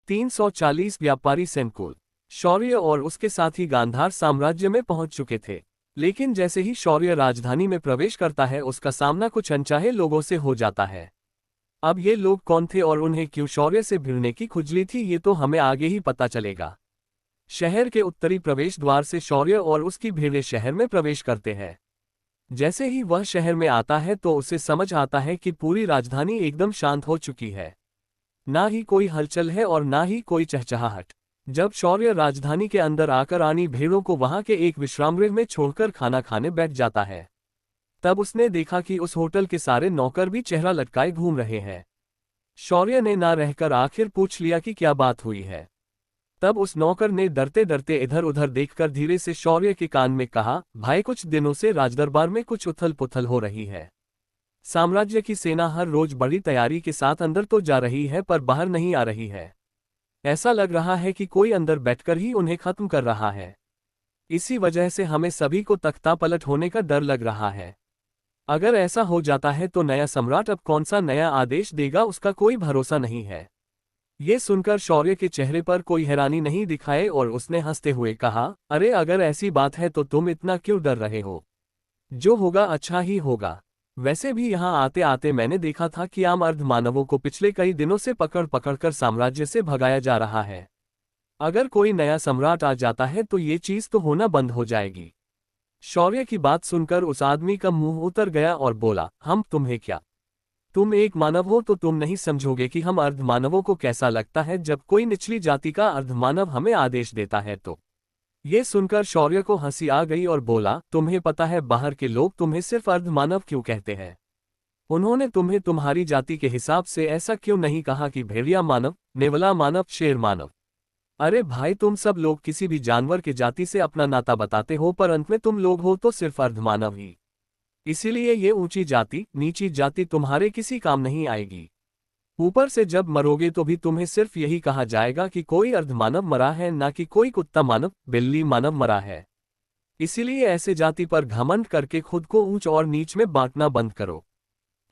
340 व्यापारी सेनकुल शौर्य और उसके साथी गांधार साम्राज्य में पहुंच चुके थे। लेकिन जैसे ही शौर्य राजधानी में प्रवेश करता है उसका सामना कुछ अनचाहे लोगों से हो जाता है। अब ये लोग कौन थे और उन्हें क्यों शौर्य से भिड़ने की खुजली थी ये तो हमें आगे ही पता चलेगा। शहर के उत्तरी प्रवेश द्वार से शौर्य और उसकी भीड़ें शहर में प्रवेश करते हैं। जैसे ही वह शहर में आता है तो उसे समझ आता है कि पूरी राजधानी एकदम शांत हो चुकी है। ना ही कोई हलचल है और ना ही कोई चहचहाहट। जब शौर्य राजधानी के अंदर आकर आनी भेड़ों को वहां के एक विश्रामगृह में छोड़कर खाना खाने बैठ जाता है, तब उसने देखा कि उस होटल के सारे नौकर भी चेहरा लटकाए घूम रहे हैं। शौर्य ने ना रहकर आखिर पूछ लिया कि क्या बात हुई है। तब उस नौकर ने डरते डरते इधर उधर देखकर धीरे से शौर्य के कान में कहा, भाई कुछ दिनों से राजदरबार में कुछ उथल पुथल हो रही है। साम्राज्य की सेना हर रोज बड़ी तैयारी के साथ अंदर तो जा रही है पर बाहर नहीं आ रही है। ऐसा लग रहा है कि कोई अंदर बैठकर ही उन्हें खत्म कर रहा है। इसी वजह से हमें सभी को तख्ता पलट होने का डर लग रहा है। अगर ऐसा हो जाता है तो नया सम्राट अब कौन सा नया आदेश देगा उसका कोई भरोसा नहीं है। ये सुनकर शौर्य के चेहरे पर कोई हैरानी नहीं दिखाए और उसने हंसते हुए कहा, अरे अगर ऐसी बात है तो तुम इतना क्यों डर रहे हो? जो होगा अच्छा ही होगा। वैसे भी यहाँ आते आते मैंने देखा था कि आम अर्धमानवों को पिछले कई दिनों से पकड़ पकड़कर साम्राज्य से भगाया जा रहा है। अगर कोई नया सम्राट आ जाता है तो ये चीज तो होना बंद हो जाएगी। शौर्य की बात सुनकर उस आदमी का मुंह उतर गया और बोला, हम तुम्हें क्या? तुम एक मानव हो तो तुम नहीं समझोगे कि हम अर्धमानवों को कैसा लगता है जब कोई निचली जाति का अर्धमानव हमें आदेश देता है तो। ये सुनकर शौर्य को हंसी आ गई और बोला, तुम्हें पता है बाहर के लोग तुम्हें सिर्फ अर्धमानव क्यों कहते हैं? उन्होंने तुम्हें तुम्हारी जाति के हिसाब से ऐसा क्यों नहीं कहा कि भेड़िया मानव, नेवला मानव, शेर मानव? अरे भाई तुम सब लोग किसी भी जानवर के जाति से अपना नाता बताते हो पर अंत में तुम लोग हो तो सिर्फ अर्धमानव ही। इसीलिए ये ऊंची जाति नीची जाति तुम्हारे किसी काम नहीं आएगी। ऊपर से जब मरोगे तो भी तुम्हें सिर्फ यही कहा जाएगा कि कोई अर्धमानव मरा है, ना कि कोई कुत्ता मानव, बिल्ली मानव मरा है। इसीलिए ऐसे जाति पर घमंड करके खुद को ऊंच और नीच में बांटना बंद करो।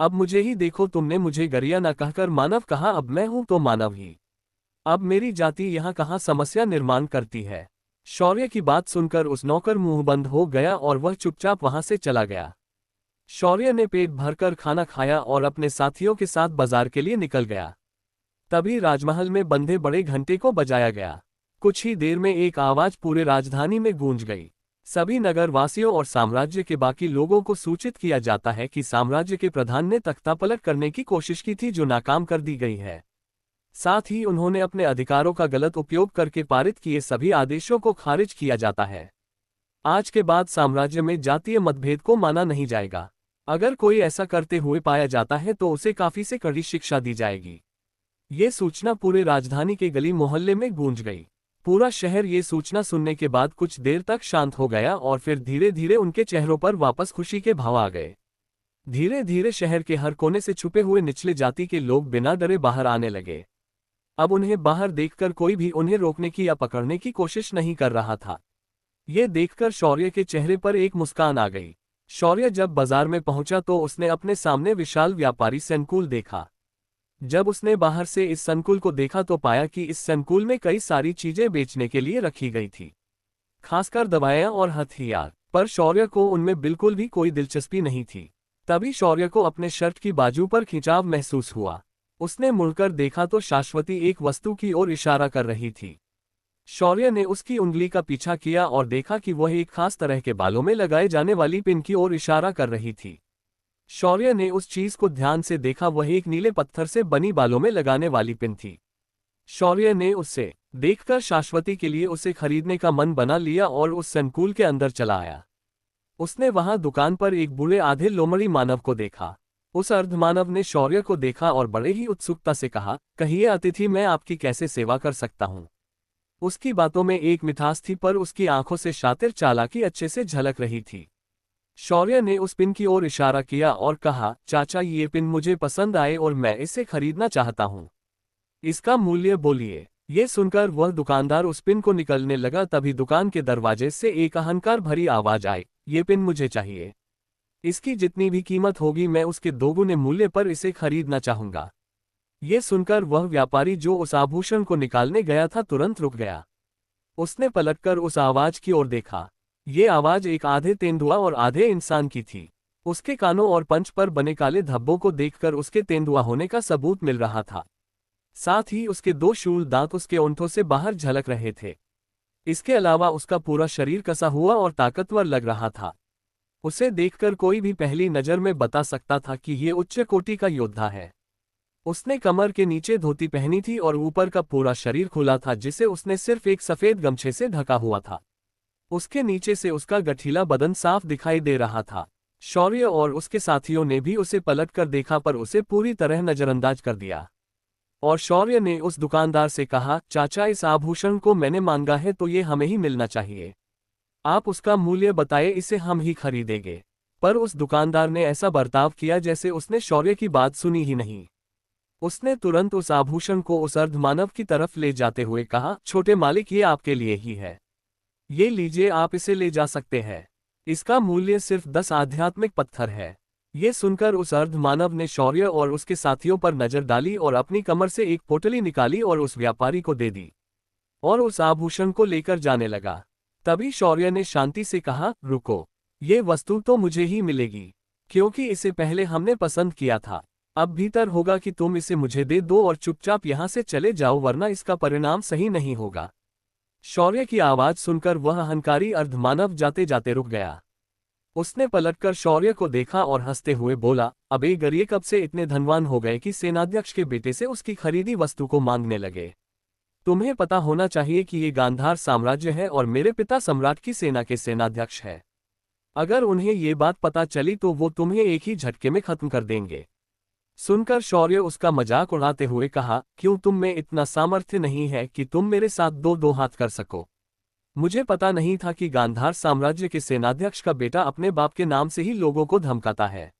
अब मुझे ही देखो, तुमने मुझे गरिया न कहकर मानव कहा, अब मैं हूं तो मानव ही। अब मेरी जाति यहाँ कहाँ समस्या निर्माण करती है? शौर्य की बात सुनकर उस नौकर मुंह बंद हो गया और वह चुपचाप वहां से चला गया। शौर्य ने पेट भरकर खाना खाया और अपने साथियों के साथ बाजार के लिए निकल गया। तभी राजमहल में बंधे बड़े घंटे को बजाया गया। कुछ ही देर में एक आवाज पूरे राजधानी में गूंज गई। सभी नगर वासियों और साम्राज्य के बाकी लोगों को सूचित किया जाता है कि साम्राज्य के प्रधान ने तख्तापलट करने की कोशिश की थी जो नाकाम कर दी गई है। साथ ही उन्होंने अपने अधिकारों का गलत उपयोग करके पारित किए सभी आदेशों को खारिज किया जाता है। आज के बाद साम्राज्य में जातीय मतभेद को माना नहीं जाएगा। अगर कोई ऐसा करते हुए पाया जाता है तो उसे काफी से कड़ी शिक्षा दी जाएगी। ये सूचना पूरे राजधानी के गली मोहल्ले में गूंज गई। पूरा शहर ये सूचना सुनने के बाद कुछ देर तक शांत हो गया और फिर धीरे धीरे उनके चेहरों पर वापस खुशी के भाव आ गए। धीरे धीरे शहर के हर कोने से छुपे हुए निचले जाति के लोग बिना डरे बाहर आने लगे। अब उन्हें बाहर देखकर कोई भी उन्हें रोकने की या पकड़ने की कोशिश नहीं कर रहा था। ये देखकर शौर्य के चेहरे पर एक मुस्कान आ गई। शौर्य जब बाजार में पहुंचा तो उसने अपने सामने विशाल व्यापारी संकुल देखा। जब उसने बाहर से इस संकुल को देखा तो पाया कि इस संकुल में कई सारी चीजें बेचने के लिए रखी गई थी, खासकर दवाएं और हथियार। पर शौर्य को उनमें बिल्कुल भी कोई दिलचस्पी नहीं थी। तभी शौर्य को अपने शर्ट की बाजू पर खिंचाव महसूस हुआ। उसने मुड़कर देखा तो शाश्वती एक वस्तु की ओर इशारा कर रही थी। शौर्य ने उसकी उंगली का पीछा किया और देखा कि वह एक खास तरह के बालों में लगाए जाने वाली पिन की ओर इशारा कर रही थी। शौर्य ने उस चीज को ध्यान से देखा, वह एक नीले पत्थर से बनी बालों में लगाने वाली पिन थी। शौर्य ने उससे देखकर शाश्वती के लिए उसे खरीदने का मन बना लिया और उस संकुल के अंदर चला आया। उसने वहां दुकान पर एक बूढ़े आधे लोमड़ी मानव को देखा। उस अर्धमानव ने शौर्य को देखा और बड़े ही उत्सुकता से कहा, कहिए अतिथि, मैं आपकी कैसे सेवा कर सकता हूं? उसकी बातों में एक मिठास थी पर उसकी आंखों से शातिर चालाकी अच्छे से झलक रही थी। शौर्य ने उस पिन की ओर इशारा किया और कहा, चाचा ये पिन मुझे पसंद आए और मैं इसे खरीदना चाहता हूं। इसका मूल्य बोलिए। ये सुनकर वह दुकानदार उस पिन को निकलने लगा, तभी दुकान के दरवाजे से एक अहंकार भरी आवाज आई, ये पिन मुझे चाहिए। इसकी जितनी भी कीमत होगी मैं उसके दोगुने मूल्य पर इसे खरीदना चाहूंगा। ये सुनकर वह व्यापारी जो उस आभूषण को निकालने गया था तुरंत रुक गया। उसने पलटकर उस आवाज की ओर देखा। ये आवाज एक आधे तेंदुआ और आधे इंसान की थी। उसके कानों और पंच पर बने काले धब्बों को देखकर उसके तेंदुआ होने का सबूत मिल रहा था। साथ ही उसके दो शूल दांत उसके ओंठों से बाहर झलक रहे थे। इसके अलावा उसका पूरा शरीर कसा हुआ और ताकतवर लग रहा था। उसे देखकर कोई भी पहली नजर में बता सकता था कि ये उच्च कोटि का योद्धा है। उसने कमर के नीचे धोती पहनी थी और ऊपर का पूरा शरीर खुला था जिसे उसने सिर्फ एक सफेद गमछे से ढका हुआ था। उसके नीचे से उसका गठीला बदन साफ दिखाई दे रहा था। शौर्य और उसके साथियों ने भी उसे पलटकर देखा पर उसे पूरी तरह नजरअंदाज कर दिया। और शौर्य ने उस दुकानदार से कहा, चाचा इस आभूषण को मैंने मांगा है तो ये हमें ही मिलना चाहिए। आप उसका मूल्य बताए, इसे हम ही खरीदेंगे। पर उस दुकानदार ने ऐसा बर्ताव किया जैसे उसने शौर्य की बात सुनी ही नहीं। उसने तुरंत उस आभूषण को उस अर्धमानव की तरफ ले जाते हुए कहा, छोटे मालिक ये आपके लिए ही है। ये लीजिए, आप इसे ले जा सकते हैं। इसका मूल्य सिर्फ 10 आध्यात्मिक पत्थर है। ये सुनकर उस अर्धमानव ने शौर्य और उसके साथियों पर नजर डाली और अपनी कमर से एक पोटली निकाली और उस व्यापारी को दे दी और उस आभूषण को लेकर जाने लगा। तभी शौर्य ने शांति से कहा, रुको, ये वस्तु तो मुझे ही मिलेगी क्योंकि इसे पहले हमने पसंद किया था। अब भीतर होगा कि तुम इसे मुझे दे दो और चुपचाप यहां से चले जाओ, वरना इसका परिणाम सही नहीं होगा। शौर्य की आवाज सुनकर वह अहंकारी अर्धमानव जाते जाते रुक गया। उसने पलटकर शौर्य को देखा और हंसते हुए बोला, अबे गरिए कब से इतने धनवान हो गए कि सेनाध्यक्ष के बेटे से उसकी खरीदी वस्तु को मांगने लगे। तुम्हें पता होना चाहिए कि ये गांधार साम्राज्य है और मेरे पिता सम्राट की सेना के सेनाध्यक्ष है। अगर उन्हें ये बात पता चली तो वो तुम्हें एक ही झटके में खत्म कर देंगे। सुनकर शौर्य उसका मजाक उड़ाते हुए कहा, क्यों तुम में इतना सामर्थ्य नहीं है कि तुम मेरे साथ दो हाथ कर सको? मुझे पता नहीं था कि गांधार साम्राज्य के सेनाध्यक्ष का बेटा अपने बाप के नाम से ही लोगों को धमकाता है,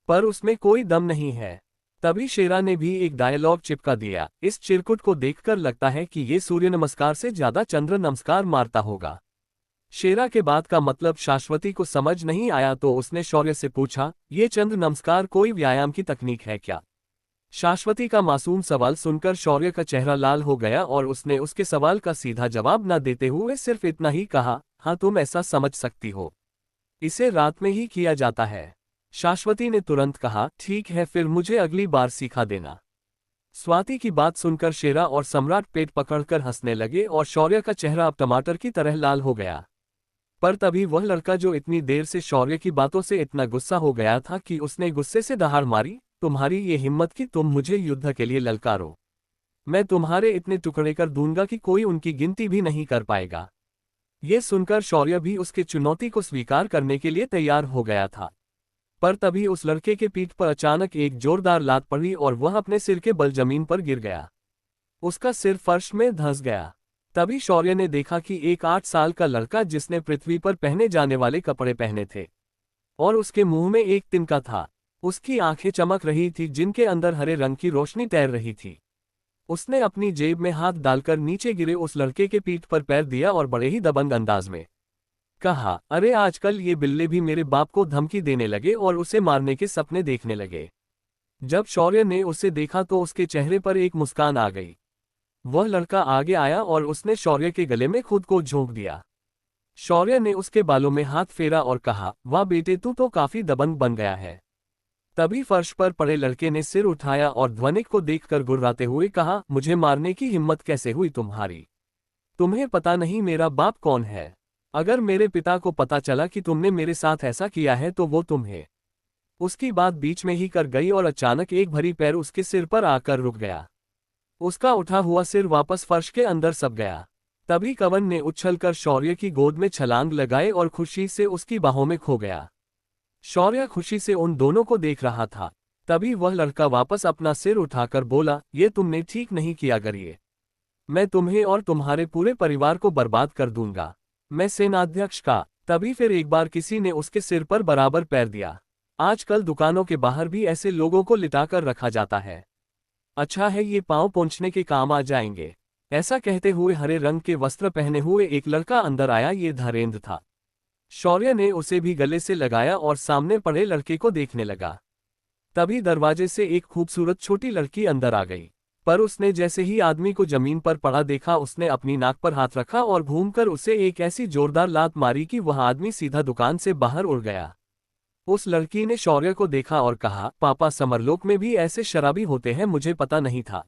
पर उसमें कोई दम नहीं है। तभी शेरा ने भी एक डायलॉग चिपका दिया, इस चिरकुट को देखकर लगता है कि ये सूर्य नमस्कार से ज्यादा चंद्र नमस्कार मारता होगा। शेरा के बात का मतलब शाश्वती को समझ नहीं आया तो उसने शौर्य से पूछा, ये चंद्र नमस्कार कोई व्यायाम की तकनीक है क्या? शाश्वती का मासूम सवाल सुनकर शौर्य का चेहरा लाल हो गया और उसने उसके सवाल का सीधा जवाब न देते हुए सिर्फ इतना ही कहा, हाँ तुम ऐसा समझ सकती हो, इसे रात में ही किया जाता है। शाश्वती ने तुरंत कहा, ठीक है फिर मुझे अगली बार सिखा देना। स्वाति की बात सुनकर शेरा और सम्राट पेट पकड़कर हंसने लगे और शौर्य का चेहरा अब टमाटर की तरह लाल हो गया। पर तभी वह लड़का जो इतनी देर से शौर्य की बातों से इतना गुस्सा हो गया था कि उसने गुस्से से दहाड़ मारी, तुम्हारी ये हिम्मत कि तुम मुझे युद्ध के लिए ललकारो? मैं तुम्हारे इतने टुकड़े कर दूंगा कि कोई उनकी गिनती भी नहीं कर पाएगा। ये सुनकर शौर्य भी उसके चुनौती को स्वीकार करने के लिए तैयार हो गया था। पर तभी उस लड़के के पीठ पर अचानक एक जोरदार लात पड़ी और वह अपने सिर के बल जमीन पर गिर गया। उसका सिर फर्श में धंस गया। तभी शौर्य ने देखा कि एक 8 साल का लड़का जिसने पृथ्वी पर पहने जाने वाले कपड़े पहने थे और उसके मुंह में एक तिनका था, उसकी आंखें चमक रही थी जिनके अंदर हरे रंग की रोशनी तैर रही थी। उसने अपनी जेब में हाथ डालकर नीचे गिरे उस लड़के के पीठ पर पैर दिया और बड़े ही दबंग अंदाज में कहा, अरे आजकल ये बिल्ले भी मेरे बाप को धमकी देने लगे और उसे मारने के सपने देखने लगे। जब शौर्य ने उसे देखा तो उसके चेहरे पर एक मुस्कान आ गई। वह लड़का आगे आया और उसने शौर्य के गले में खुद को झोंक दिया। शौर्य ने उसके बालों में हाथ फेरा और कहा, वाह बेटे तू तो काफी दबंग बन गया है। तभी फर्श पर पड़े लड़के ने सिर उठाया और ध्वनिक को देखकर गुर्राते हुए कहा, मुझे मारने की हिम्मत कैसे हुई तुम्हारी? तुम्हें पता नहीं मेरा बाप कौन है? अगर मेरे पिता को पता चला कि तुमने मेरे साथ ऐसा किया है तो वो तुम्हें। उसकी बात बीच में ही कर गई और अचानक एक भरी पैर उसके सिर पर आकर रुक गया। उसका उठा हुआ सिर वापस फर्श के अंदर सप गया। तभी कवन ने उछलकर शौर्य की गोद में छलांग लगाए और खुशी से उसकी बाहों में खो गया। शौर्य खुशी से उन दोनों को देख रहा था। तभी वह लड़का वापस अपना सिर उठाकर बोला, ये तुमने ठीक नहीं किया गरिए। मैं तुम्हें और तुम्हारे पूरे परिवार को बर्बाद कर दूंगा। मैं सेनाध्यक्ष का। तभी फिर एक बार किसी ने उसके सिर पर बराबर पैर दिया। आजकल दुकानों के बाहर भी ऐसे लोगों को लिटाकर रखा जाता है। अच्छा है ये पांव पोंछने के काम आ जाएंगे। ऐसा कहते हुए हरे रंग के वस्त्र पहने हुए एक लड़का अंदर आया। ये धरेंद्र था। शौर्य ने उसे भी गले से लगाया और सामने पड़े लड़के को देखने लगा। तभी दरवाजे से एक खूबसूरत छोटी लड़की अंदर आ गई। पर उसने जैसे ही आदमी को जमीन पर पड़ा देखा, उसने अपनी नाक पर हाथ रखा और घूमकर उसे एक ऐसी जोरदार लात मारी कि वह आदमी सीधा दुकान से बाहर उड़ गया। उस लड़की ने शौर्य को देखा और कहा, पापा समरलोक में भी ऐसे शराबी होते हैं, मुझे पता नहीं था।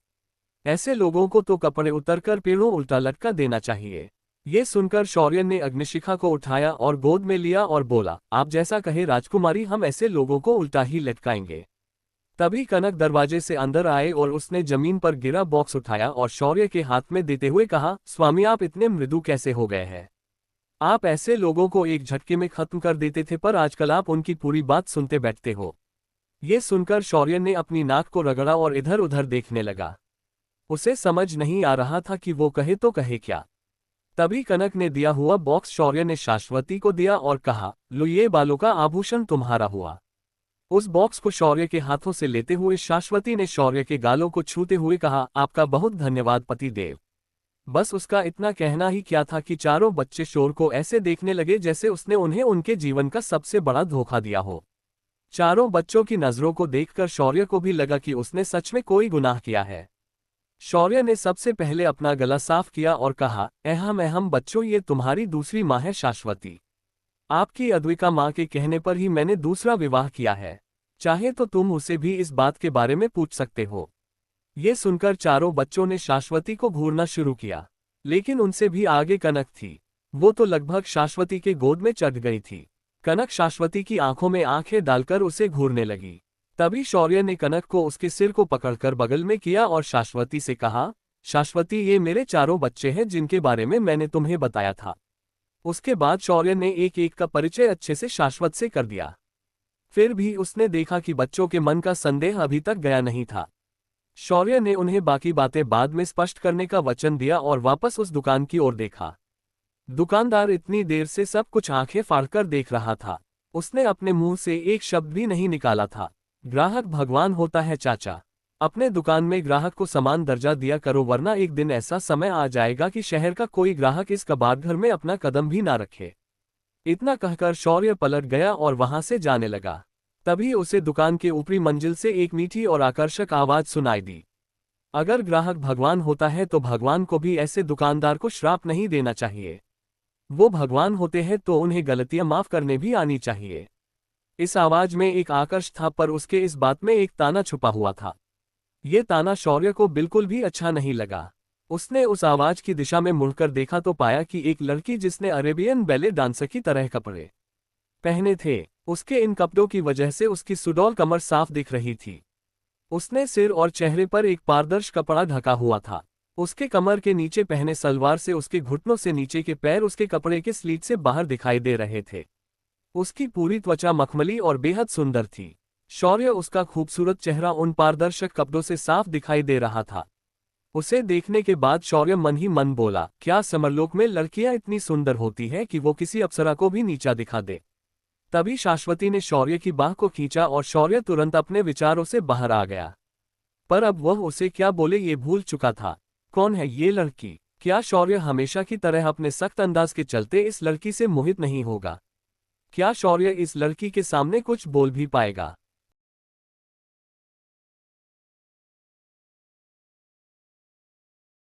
ऐसे लोगों को तो कपड़े उतरकर पेड़ों उल्टा लटका देना चाहिए। ये सुनकर शौर्य ने अग्निशिखा को उठाया और गोद में लिया और बोला, आप जैसा कहे राजकुमारी, हम ऐसे लोगों को उल्टा ही लटकाएंगे। तभी कनक दरवाजे से अंदर आए और उसने जमीन पर गिरा बॉक्स उठाया और शौर्य के हाथ में देते हुए कहा, स्वामी आप इतने मृदु कैसे हो गए हैं? आप ऐसे लोगों को एक झटके में खत्म कर देते थे, पर आजकल आप उनकी पूरी बात सुनते बैठते हो। ये सुनकर शौर्य ने अपनी नाक को रगड़ा और इधर उधर देखने लगा। उसे समझ नहीं आ रहा था कि वो कहे तो कहे क्या। तभी कनक ने दिया हुआ बॉक्स शौर्य ने शाश्वती को दिया और कहा, लो ये बालों का आभूषण तुम्हारा हुआ। उस बॉक्स को शौर्य के हाथों से लेते हुए शाश्वती ने शौर्य के गालों को छूते हुए कहा, आपका बहुत धन्यवाद पतिदेव। बस उसका इतना कहना ही क्या था कि चारों बच्चे शोर को ऐसे देखने लगे जैसे उसने उन्हें उनके जीवन का सबसे बड़ा धोखा दिया हो। चारों बच्चों की नजरों को देखकर शौर्य को भी लगा कि उसने सच में कोई गुनाह किया है। शौर्य ने सबसे पहले अपना गला साफ किया और कहा, अहम अहम बच्चों, ये तुम्हारी दूसरी माँ है शाश्वती। आपकी अद्विका माँ के कहने पर ही मैंने दूसरा विवाह किया है। चाहे तो तुम उसे भी इस बात के बारे में पूछ सकते हो। ये सुनकर चारों बच्चों ने शाश्वती को घूरना शुरू किया, लेकिन उनसे भी आगे कनक थी। वो तो लगभग शाश्वती के गोद में चढ़ गई थी। कनक शाश्वती की आंखों में आंखें डालकर उसे घूरने लगी। तभी शौर्य ने कनक को उसके सिर को पकड़कर बगल में किया और शाश्वती से कहा, शाश्वती ये मेरे चारों बच्चे हैं जिनके बारे में मैंने तुम्हें बताया था। उसके बाद शौर्य ने एक एक का परिचय अच्छे से शाश्वत से कर दिया। फिर भी उसने देखा कि बच्चों के मन का संदेह अभी तक गया नहीं था। शौर्य ने उन्हें बाकी बातें बाद में स्पष्ट करने का वचन दिया और वापस उस दुकान की ओर देखा। दुकानदार इतनी देर से सब कुछ आंखें फाड़कर देख रहा था। उसने अपने मुंह से एक शब्द भी नहीं निकाला था। ग्राहक भगवान होता है चाचा। अपने दुकान में ग्राहक को समान दर्जा दिया करो, वरना एक दिन ऐसा समय आ जाएगा कि शहर का कोई ग्राहक इस कबाड़घर में अपना कदम भी ना रखे। इतना कहकर शौर्य पलट गया और वहां से जाने लगा। तभी उसे दुकान के ऊपरी मंजिल से एक मीठी और आकर्षक आवाज सुनाई दी, अगर ग्राहक भगवान होता है तो भगवान को भी ऐसे दुकानदार को श्राप नहीं देना चाहिए। वो भगवान होते हैं तो उन्हें गलतियां माफ करने भी आनी चाहिए। इस आवाज में एक आकर्ष था, पर उसके इस बात में एक ताना छुपा हुआ था। ये ताना शौर्य को बिल्कुल भी अच्छा नहीं लगा। उसने उस आवाज की दिशा में मुड़कर देखा तो पाया कि एक लड़की जिसने अरेबियन बैले डांसर की तरह कपड़े पहने थे। उसके इन कपड़ों की वजह से उसकी सुडौल कमर साफ दिख रही थी। उसने सिर और चेहरे पर एक पारदर्शी कपड़ा ढका हुआ था। उसके कमर के नीचे पहने सलवार से उसके घुटनों से नीचे के पैर उसके कपड़े के स्लीट से बाहर दिखाई दे रहे थे। उसकी पूरी त्वचा मखमली और बेहद सुंदर थी। शौर्य उसका खूबसूरत चेहरा उन पारदर्शक कपड़ों से साफ दिखाई दे रहा था। उसे देखने के बाद शौर्य मन ही मन बोला, क्या समरलोक में लड़कियां इतनी सुंदर होती हैं कि वो किसी अप्सरा को भी नीचा दिखा दे। तभी शाश्वती ने शौर्य की बाह को खींचा और शौर्य तुरंत अपने विचारों से बाहर आ गया। पर अब वह उसे क्या बोले ये भूल चुका था। कौन है ये लड़की? क्या शौर्य हमेशा की तरह अपने सख्त अंदाज के चलते इस लड़की से मोहित नहीं होगा? क्या शौर्य इस लड़की के सामने कुछ बोल भी पाएगा?